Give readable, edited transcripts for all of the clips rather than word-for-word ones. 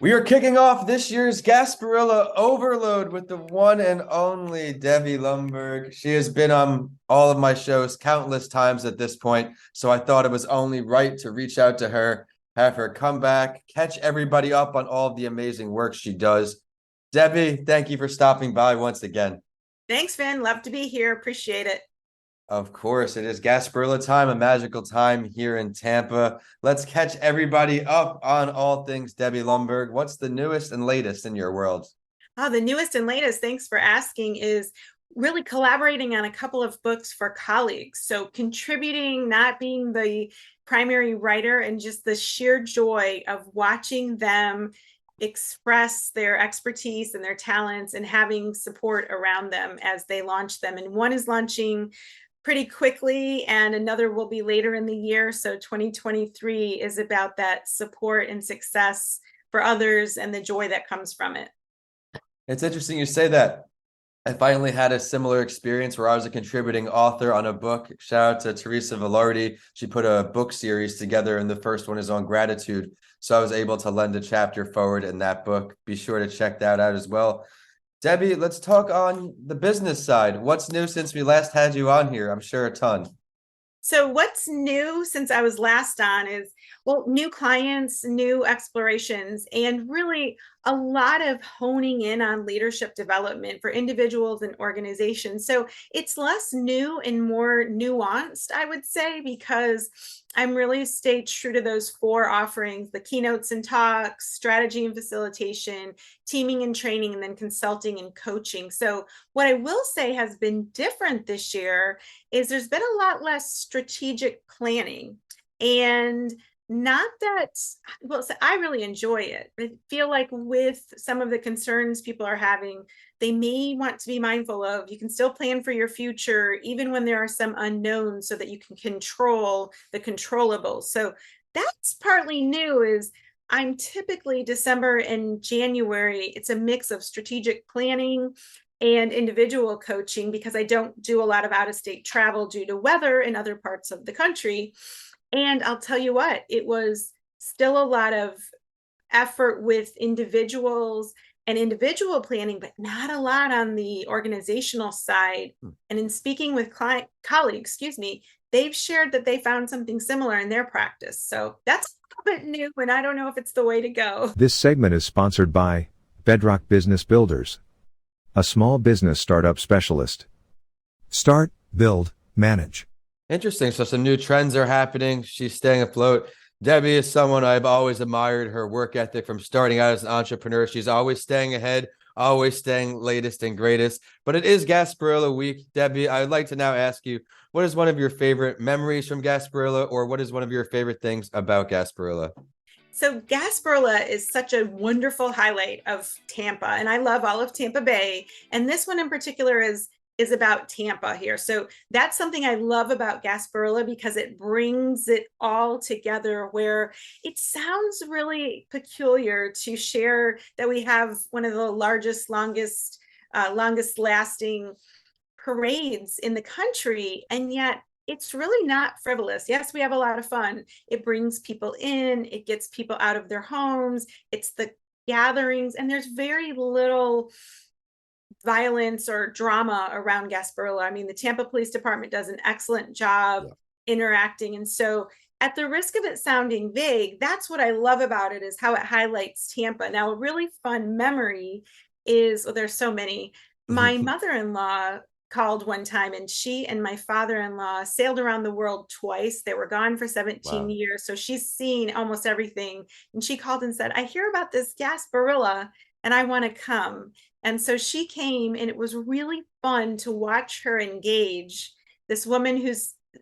We are kicking off this year's Gasparilla Overload with the one and only Debbie Lundberg. She has been on all of my shows countless times at this point, so I thought it was only right to reach out to her, have her come back, catch everybody up on all of the amazing work she does. Debbie, thank you for stopping by once again. Thanks, Vin. Love to be here. Appreciate it. Of course, it is Gasparilla time, a magical time here in Tampa. Let's catch everybody up on all things Debbie Lundberg. What's the newest and latest in your world? Oh, the newest and latest, thanks for asking, is really collaborating on a couple of books for colleagues. So contributing, not being the primary writer, and just the sheer joy of watching them express their expertise and their talents and having support around them as they launch them. And one is launching pretty quickly and another will be later in the year. So 2023 is about that support and success for others and the joy that comes from it. It's interesting you say that. I finally had a similar experience where I was a contributing author on a book. Shout out to Teresa Velarde. She put a book series together, and the first one is on gratitude. So I was able to lend a chapter forward in that book. Be sure to check that out as well. Debbie, let's talk on the business side. What's new since we last had you on here? I'm sure a ton. So what's new since I was last on is, well, new clients, new explorations, and really a lot of honing in on leadership development for individuals and organizations. So it's less new and more nuanced, I would say, because I'm really stayed true to those four offerings: the keynotes and talks, strategy and facilitation, teaming and training, and then consulting and coaching. So what I will say has been different this year is there's been a lot less strategic planning. And not that, well, so I really enjoy it. I feel like with some of the concerns people are having, they may want to be mindful of, you can still plan for your future, even when there are some unknowns, so that you can control the controllables. So that's partly new. Is I'm typically December and January, it's a mix of strategic planning and individual coaching, because I don't do a lot of out-of-state travel due to weather in other parts of the country. And I'll tell you what, it was still a lot of effort with individuals and individual planning, but not a lot on the organizational side. And in speaking with colleagues, they've shared that they found something similar in their practice. So that's a bit new, and I don't know if it's the way to go. This segment is sponsored by Bedrock Business Builders, a small business startup specialist. Start, build, manage. Interesting. So some new trends are happening. She's staying afloat. Debbie is someone I've always admired, her work ethic from starting out as an entrepreneur. She's always staying ahead, always staying latest and greatest. But it is Gasparilla week. Debbie, I would like to now ask you, what is one of your favorite memories from Gasparilla, or what is one of your favorite things about Gasparilla? So Gasparilla is such a wonderful highlight of Tampa, and I love all of Tampa Bay. And this one in particular is about Tampa here. So that's something I love about Gasparilla, because it brings it all together, where it sounds really peculiar to share that we have one of the longest lasting parades in the country. And yet it's really not frivolous. Yes, we have a lot of fun. It brings people in, it gets people out of their homes. It's the gatherings, and there's very little violence or drama around Gasparilla. I mean, the Tampa Police Department does an excellent job interacting. And so, at the risk of it sounding vague, that's what I love about it, is how it highlights Tampa. Now, a really fun memory is, well, there's so many. My mother-in-law called one time, and she and my father-in-law sailed around the world twice. They were gone for 17 years. So she's seen almost everything. And she called and said, I hear about this Gasparilla and I want to come. And so she came, and it was really fun to watch her engage this woman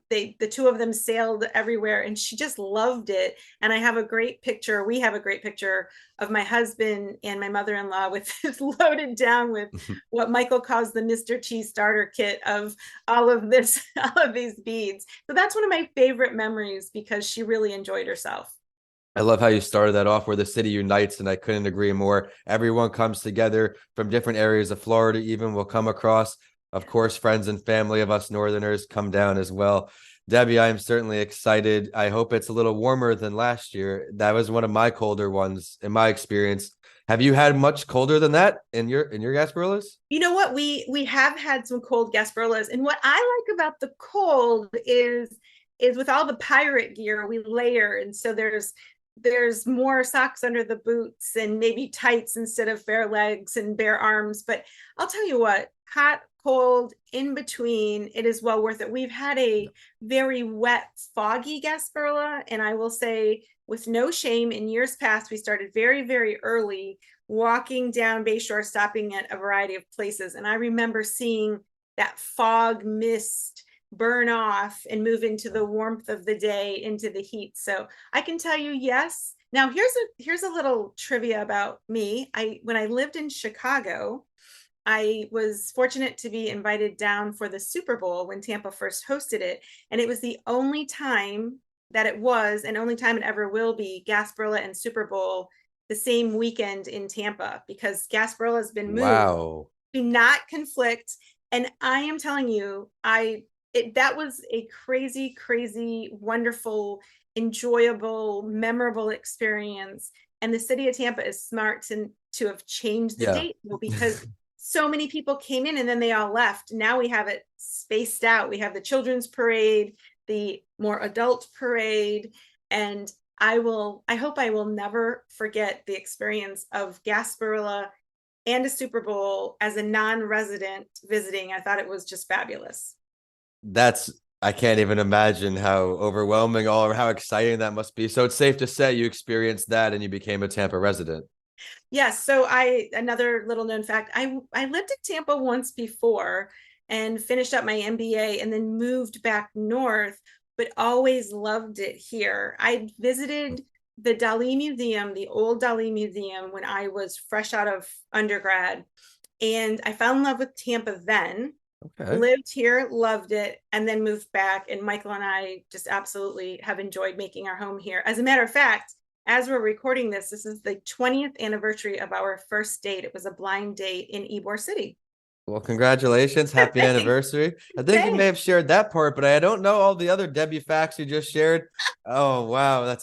the two of them sailed everywhere, and she just loved it. And we have a great picture of my husband and my mother-in-law with loaded down with what Michael calls the Mr. T starter kit of all of these beads. So that's one of my favorite memories, because she really enjoyed herself. I love how you started that off, where the city unites, and I couldn't agree more. Everyone comes together from different areas of Florida, even will come across. Of course, friends and family of us Northerners come down as well. Debbie, I am certainly excited. I hope it's a little warmer than last year. That was one of my colder ones in my experience. Have you had much colder than that in your Gasparillas? You know what? We have had some cold Gasparillas, and what I like about the cold is with all the pirate gear we layer, and so there's more socks under the boots and maybe tights instead of bare legs and bare arms. But I'll tell you what, hot, cold, in between, it is well worth it. We've had a very wet, foggy Gasparilla, and I will say, with no shame, in years past, we started very, very early, walking down Bayshore, stopping at a variety of places. And I remember seeing that fog mist burn off and move into the warmth of the day, into the heat. So I can tell you, yes. Now here's a little trivia about me. When I lived in Chicago, I was fortunate to be invited down for the Super Bowl when Tampa first hosted it. And it was the only time that it was, and only time it ever will be, Gasparilla and Super Bowl the same weekend in Tampa, because Gasparilla has been moved. Wow. Do not conflict. And I am telling you, that was a crazy, crazy, wonderful, enjoyable, memorable experience. And the city of Tampa is smart to have changed the date, because so many people came in and then they all left. Now we have it spaced out. We have the children's parade, the more adult parade, and I hope I will never forget the experience of Gasparilla and a Super Bowl as a non-resident visiting. I thought it was just fabulous. I can't even imagine how overwhelming or how exciting that must be. So it's safe to say you experienced that and you became a Tampa resident. Yes. So another little known fact, I lived in Tampa once before and finished up my MBA and then moved back north, but always loved it here. I visited the Dali Museum, the old Dali Museum, when I was fresh out of undergrad. And I fell in love with Tampa then. Okay. Lived here, loved it, and then moved back. And Michael and I just absolutely have enjoyed making our home here. As a matter of fact, as we're recording this is the 20th anniversary of our first date. It was a blind date in Ybor City. Well, congratulations. Happy anniversary. I think you may have shared that part, but I don't know all the other Debbie facts you just shared. Oh, wow.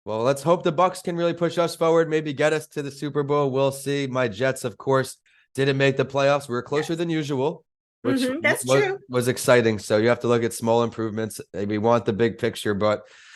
Well, let's hope the Bucks can really push us forward, maybe get us to the Super Bowl. We'll see. My Jets, of course, didn't make the playoffs. We were closer than usual, which was exciting. So you have to look at small improvements. We want the big picture,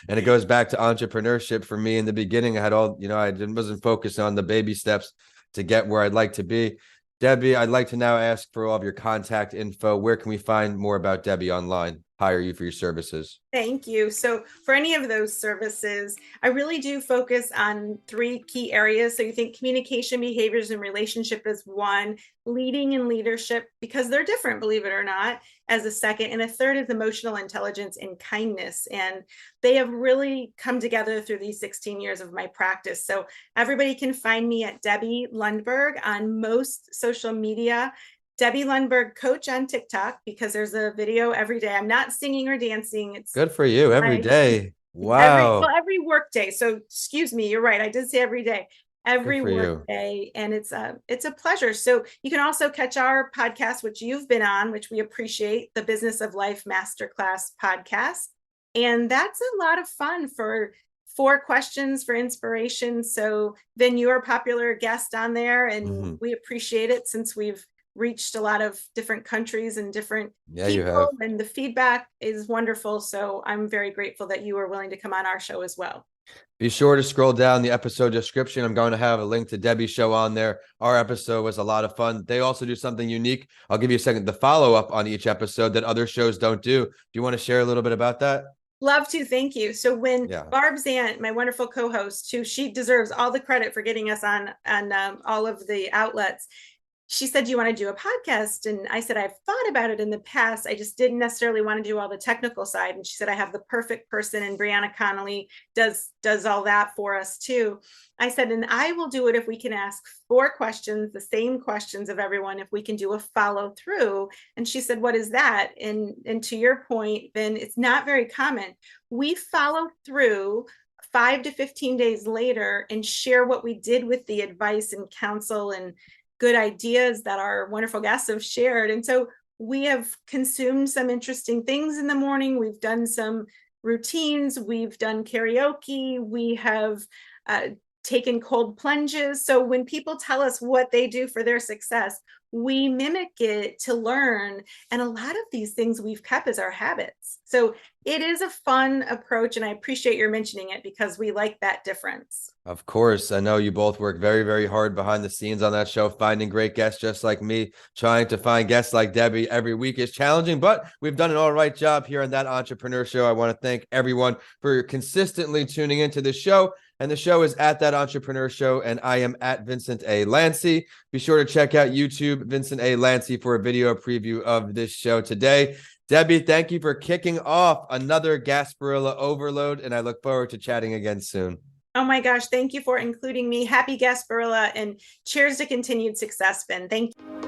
and it goes back to entrepreneurship for me in the beginning. I had I wasn't focused on the baby steps to get where I'd like to be. Debbie, I'd like to now ask for all of your contact info. Where can we find more about Debbie online? Hire you for your services? Thank you. So for any of those services, I really do focus on 3 key areas. So you think communication, behaviors, and relationship is one, leading and leadership, because they're different, believe it or not, as a second, and a third is emotional intelligence and kindness. And they have really come together through these 16 years of my practice. So everybody can find me at Debbie Lundberg on most social media. Debbie Lundberg Coach on TikTok, because there's a video every day. I'm not singing or dancing. It's good for you. Every day. Wow. Every work day. So excuse me, you're right. I did say every day. Every work day. And it's a pleasure. So you can also catch our podcast, which you've been on, which we appreciate, the Business of Life Masterclass podcast. And that's a lot of fun for 4 questions for inspiration. So then you're a popular guest on there, and we appreciate it, since we've reached a lot of different countries and different people, and the feedback is wonderful. So I'm very grateful that you were willing to come on our show as well. Be sure to scroll down the episode description. I'm going to have a link to Debbie's show on there. Our episode was a lot of fun. They also do something unique. I'll give you a second, the follow-up on each episode that other shows don't do. Do you want to share a little bit about that? Love to. Thank you. So when Barb Zant, my wonderful co-host, who she deserves all the credit for getting us on all of the outlets, she said, "Do you want to do a podcast?" And I said, "I've thought about it in the past. I just didn't necessarily want to do all the technical side." And she said, "I have the perfect person, and Brianna Connolly does all that for us too." I said, "And I will do it if we can ask 4 questions, the same questions of everyone, if we can do a follow through." And she said, "What is that?" And to your point, Ben, it's not very common. We follow through 5 to 15 days later and share what we did with the advice and counsel and good ideas that our wonderful guests have shared. And so we have consumed some interesting things in the morning. We've done some routines. We've done karaoke. We have taken cold plunges. So when people tell us what they do for their success, we mimic it to learn. And a lot of these things we've kept as our habits. So it is a fun approach. And I appreciate your mentioning it because we like that difference. Of course. I know you both work very, very hard behind the scenes on that show, finding great guests just like me. Trying to find guests like Debbie every week is challenging, but we've done an all right job here on That Entrepreneur Show. I want to thank everyone for consistently tuning into the show. And the show is at That Entrepreneur Show, and I am at Vincent A. Lancey. Be sure to check out YouTube, Vincent A. Lancey, for a video preview of this show today. Debbie, thank you for kicking off another Gasparilla Overload, and I look forward to chatting again soon. Oh my gosh, thank you for including me. Happy Gasparilla, and cheers to continued success, Ben. Thank you.